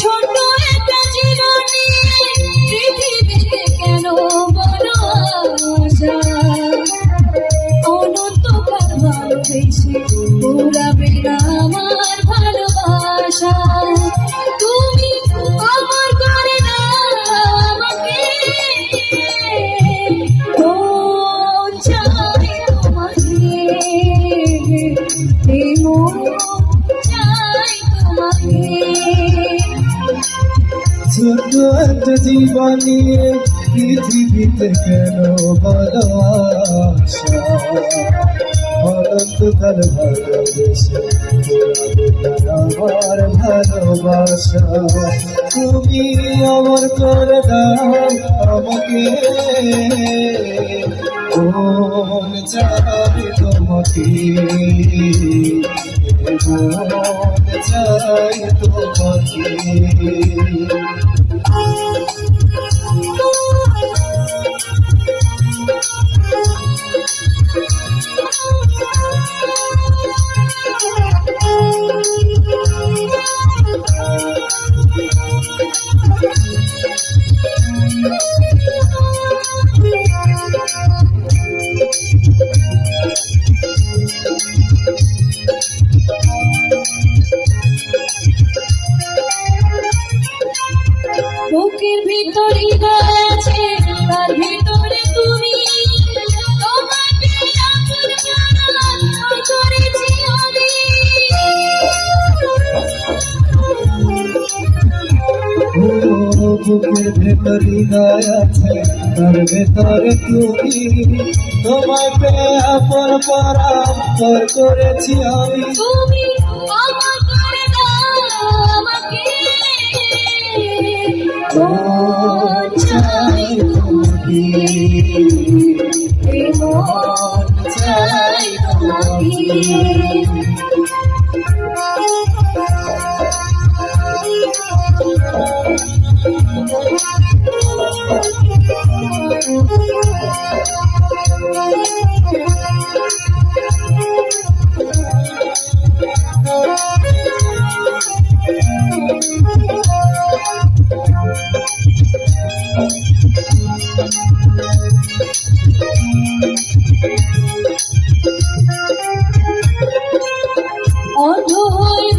ছোট একটা জীবনে পৃথিবীতে কেন বড় আশা, অনন্তকাল ভালোবেসে পুরাবে না আমার ভালোবাসা। তুমি আমার করে না আমাকে, মন চাই তোমাকে, মন চাই তোমাকে। ছোট একটা জীবন নিয়ে পৃথিবীতে কেন বড় আশা, অনন্তকাল ভালোবেসে আমার ভালোবাসা। তুমি আমার করে দাও আমাকে, মন চাই তোমাকে, মন চাই তোমাকে। বুকের ভিতরে আছে, তার ভিতরে তুমি, তোমাকে আপন করেছি আমি। বুকের ভেতর হৃদয় আছে, তার ভেতরে তুমি, তোমাকে আপন পরামপর করেছি আমি। তুমি আমার করে দাও আমাকে, মন চাই তোমাকে, মন চাই তোমাকে। অন্ধ হয়ে